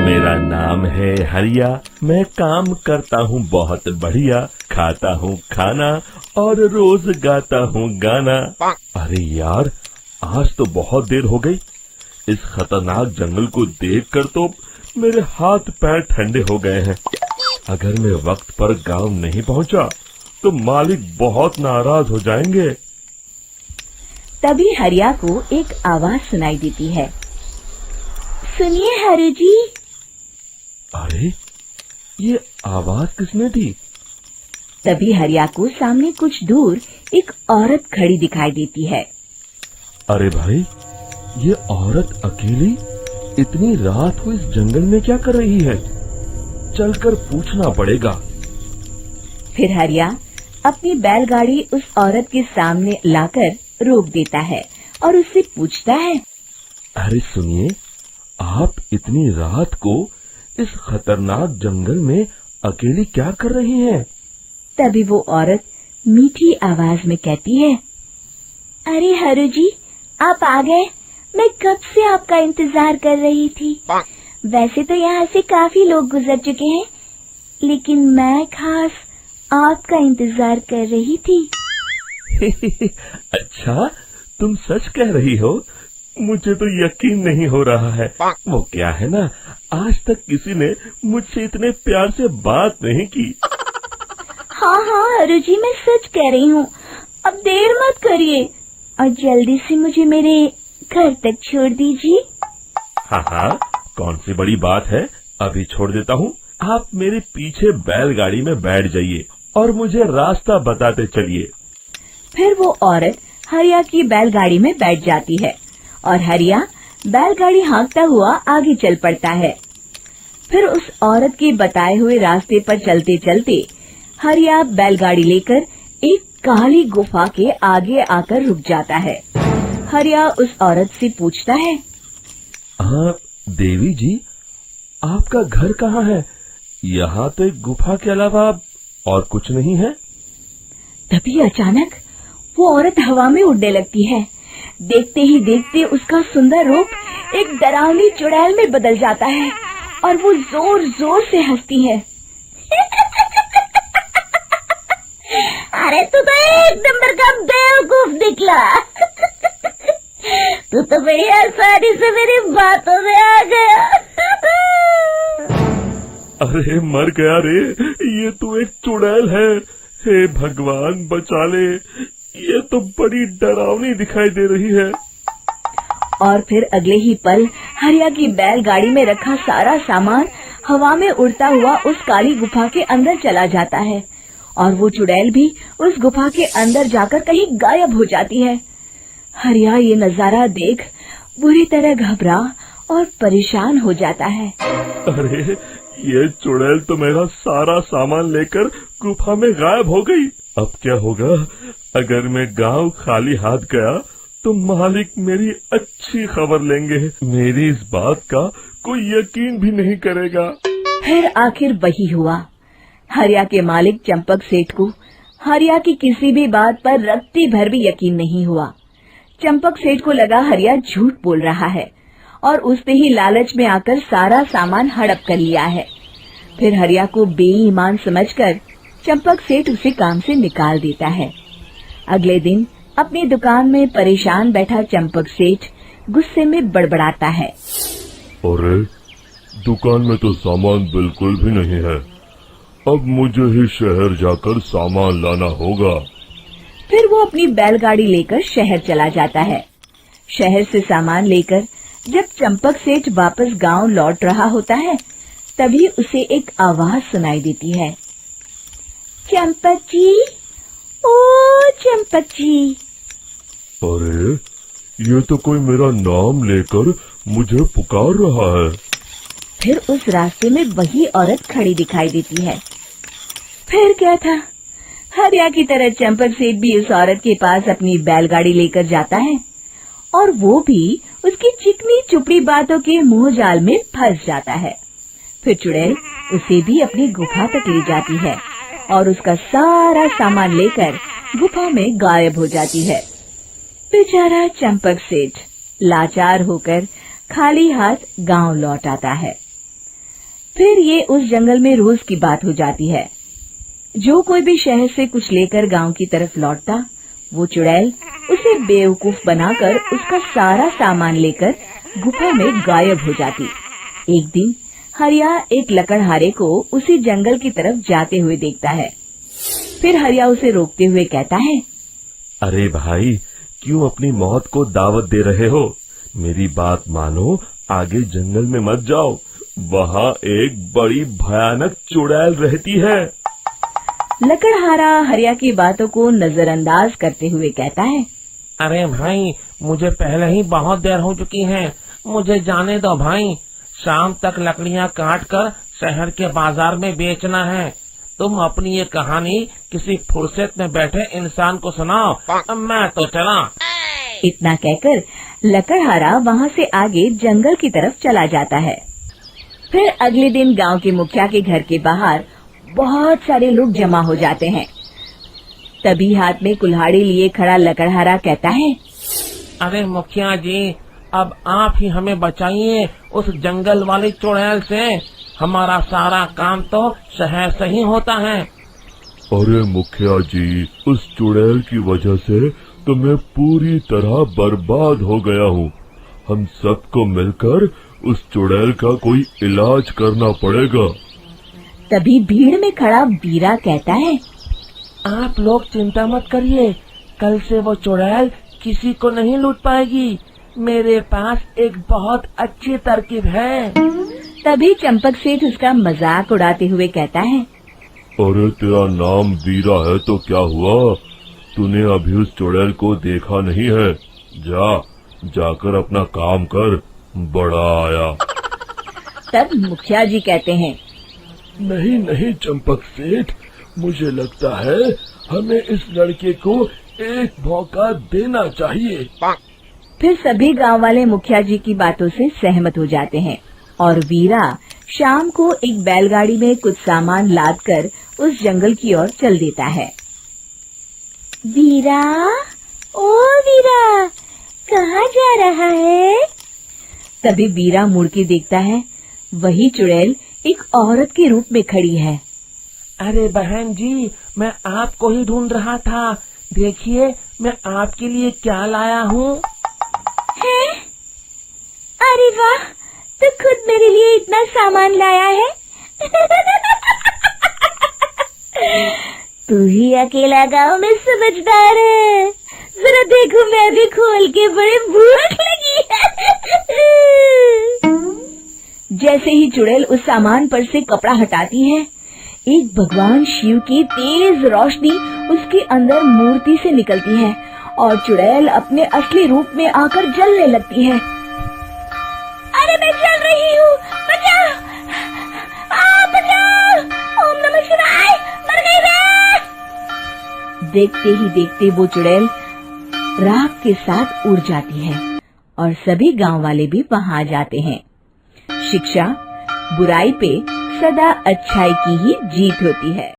मेरा नाम है हरिया, मैं काम करता हूँ बहुत बढ़िया, खाता हूँ खाना और रोज गाता हूँ गाना। अरे यार, आज तो बहुत देर हो गई। इस खतरनाक जंगल को देखकर तो मेरे हाथ पैर ठंडे हो गए हैं। अगर मैं वक्त पर गांव नहीं पहुंचा तो मालिक बहुत नाराज हो जाएंगे। तभी हरिया को एक आवाज सुनाई देती है। सुनिए हरु जी। अरे, ये आवाज किसने दी? तभी हरिया को सामने कुछ दूर एक औरत खड़ी दिखाई देती है। अरे भाई, ये औरत अकेली इतनी रात को इस जंगल में क्या कर रही है? चलकर पूछना पड़ेगा। फिर हरिया अपनी बैलगाड़ी उस औरत के सामने लाकर रोक देता है और उससे पूछता है। अरे सुनिए, आप इतनी रात को इस खतरनाक जंगल में अकेली क्या कर रही हैं? तभी वो औरत मीठी आवाज में कहती है, अरे हरु जी, आप आ गए। मैं कब से आपका इंतजार कर रही थी। वैसे तो यहाँ से काफी लोग गुजर चुके हैं, लेकिन मैं खास आपका इंतजार कर रही थी। अच्छा, तुम सच कह रही हो? मुझे तो यकीन नहीं हो रहा है। वो क्या है ना, आज तक किसी ने मुझसे इतने प्यार से बात नहीं की। हाँ हाँ हरु जी, मैं सच कह रही हूँ। अब देर मत करिए और जल्दी से मुझे मेरे घर तक छोड़ दीजिए। हाँ हाँ, कौन सी बड़ी बात है, अभी छोड़ देता हूँ। आप मेरे पीछे बैलगाड़ी में बैठ जाइए और मुझे रास्ता बताते चलिए। फिर वो औरत हरिया की बैलगाड़ी में बैठ जाती है और हरिया बैलगाड़ी हाँकता हुआ आगे चल पड़ता है। फिर उस औरत के बताए हुए रास्ते पर चलते चलते हरिया बैलगाड़ी लेकर एक काली गुफा के आगे आकर रुक जाता है। हरिया उस औरत से पूछता है, हाँ देवी जी, आपका घर कहाँ है? यहाँ तो एक गुफा के अलावा और कुछ नहीं है। तभी अचानक वो औरत हवा में उड़ने लगती है। देखते ही देखते उसका सुंदर रूप एक डरावनी चुड़ैल में बदल जाता है और वो जोर जोर से हंसती है। अरे तू तो एक नंबर का बेवकूफ निकला। तू तो बड़ी आसानी से मेरी बातों में आ गया। अरे मर गया रे, ये तो एक चुड़ैल है। हे भगवान बचा ले, ये तो बड़ी डरावनी दिखाई दे रही है। और फिर अगले ही पल हरिया की बैलगाड़ी में रखा सारा सामान हवा में उड़ता हुआ उस काली गुफा के अंदर चला जाता है और वो चुड़ैल भी उस गुफा के अंदर जाकर कहीं गायब हो जाती है। हरिया ये नजारा देख बुरी तरह घबरा और परेशान हो जाता है। अरे, ये चुड़ैल तो मेरा सारा सामान लेकर गुफा में गायब हो गई। अब क्या होगा? अगर मैं गांव खाली हाथ गया तो मालिक मेरी अच्छी खबर लेंगे। मेरी इस बात का कोई यकीन भी नहीं करेगा। फिर आखिर वही हुआ। हरिया के मालिक चंपक सेठ को हरिया की किसी भी बात पर रत्ती भर भी यकीन नहीं हुआ। चंपक सेठ को लगा हरिया झूठ बोल रहा है और उसने ही लालच में आकर सारा सामान हड़प कर लिया है। फिर हरिया को बेईमान समझकर चंपक सेठ उसे काम से निकाल देता है। अगले दिन अपनी दुकान में परेशान बैठा चंपक सेठ गुस्से में बड़बड़ाता है। अरे, दुकान में तो सामान बिल्कुल भी नहीं है। अब मुझे ही शहर जाकर सामान लाना होगा। फिर वो अपनी बैलगाड़ी लेकर शहर चला जाता है। शहर से सामान लेकर जब चंपक सेठ वापस गांव लौट रहा होता है, तभी उसे एक आवाज सुनाई देती है। चंपक जी, ओ चंपक जी। अरे, ये तो कोई मेरा नाम लेकर मुझे पुकार रहा है। फिर उस रास्ते में वही औरत खड़ी दिखाई देती है। फिर क्या था, हरिया की तरह चंपक सेठ भी उस औरत के पास अपनी बैलगाड़ी लेकर जाता है और वो भी उसकी चिकनी चुपड़ी बातों के मुंह जाल में फंस जाता है। फिर चुड़ैल उसे भी अपनी गुफा तक ले जाती है और उसका सारा सामान लेकर गुफा में गायब हो जाती है। बेचारा चंपक सेठ लाचार होकर खाली हाथ गांव लौट आता है। फिर ये उस जंगल में रोज की बात हो जाती है। जो कोई भी शहर से कुछ लेकर गांव की तरफ लौटता, वो चुड़ैल उसे बेवकूफ बनाकर उसका सारा सामान लेकर गुफा में गायब हो जाती। एक दिन हरिया एक लकड़हारे को उसी जंगल की तरफ जाते हुए देखता है। फिर हरिया उसे रोकते हुए कहता है, अरे भाई, क्यों अपनी मौत को दावत दे रहे हो? मेरी बात मानो, आगे जंगल में मत जाओ, वहाँ एक बड़ी भयानक चुड़ैल रहती है। लकड़हारा हरिया की बातों को नजरअंदाज करते हुए कहता है, अरे भाई, मुझे पहले ही बहुत देर हो चुकी है, मुझे जाने दो भाई। शाम तक लकड़ियाँ काट कर शहर के बाजार में बेचना है। तुम अपनी ये कहानी किसी फुर्सत में बैठे इंसान को सुनाओ, मैं तो चला। इतना कहकर लकड़हारा वहाँ से आगे जंगल की तरफ चला जाता है। फिर अगले दिन गांव के मुखिया के घर के बाहर बहुत सारे लोग जमा हो जाते हैं। तभी हाथ में कुल्हाड़ी लिए खड़ा लकड़हारा कहता है, अरे मुखिया जी, अब आप ही हमें बचाइए उस जंगल वाली चुड़ैल से। हमारा सारा काम तो शहर से ही होता है। अरे मुखिया जी, उस चुड़ैल की वजह से तो मैं पूरी तरह बर्बाद हो गया हूँ। हम सबको मिलकर उस चुड़ैल का कोई इलाज करना पड़ेगा। तभी भीड़ में खड़ा वीरा कहता है, आप लोग चिंता मत करिए, कल से वो चुड़ैल किसी को नहीं लूट पाएगी। मेरे पास एक बहुत अच्छी तरकीब है। तभी चंपक सेठ उसका मजाक उड़ाते हुए कहता है, अरे तेरा नाम वीरा है तो क्या हुआ? तूने अभी उस चुड़ैल को देखा नहीं है? जाकर अपना काम कर, बड़ा आया। तब मुखिया जी कहते हैं, नहीं चंपक सेठ, मुझे लगता है हमें इस लड़के को एक मौका देना चाहिए। फिर सभी गांव वाले मुखिया जी की बातों से सहमत हो जाते हैं और वीरा शाम को एक बैलगाड़ी में कुछ सामान लादकर उस जंगल की ओर चल देता है। वीरा, ओ वीरा, कहाँ जा रहा है? तभी वीरा मुड़ के देखता है, वही चुड़ैल एक औरत के रूप में खड़ी है। अरे बहन जी, मैं आपको ही ढूंढ रहा था। देखिए, मैं आपके लिए क्या लाया हूँ। है? अरे वाह, तो खुद मेरे लिए इतना सामान लाया है। तू ही अकेला गांव में समझदार है। जरा देखो, मैं भी खोल के, बड़े भूख लगी है। जैसे ही चुड़ैल उस सामान पर से कपड़ा हटाती है, एक भगवान शिव की तेज रोशनी उसके अंदर मूर्ति से निकलती है और चुड़ैल अपने असली रूप में आकर जलने लगती है। अरे मैं जल रही हूँ, बचाओ! बचाओ! ओम नमः शिवाय, मर गई मैं! देखते ही देखते वो चुड़ैल राख के साथ उड़ जाती है और सभी गांव वाले भी वहां जाते हैं। शिक्षा बुराई पे सदा अच्छाई की ही जीत होती है।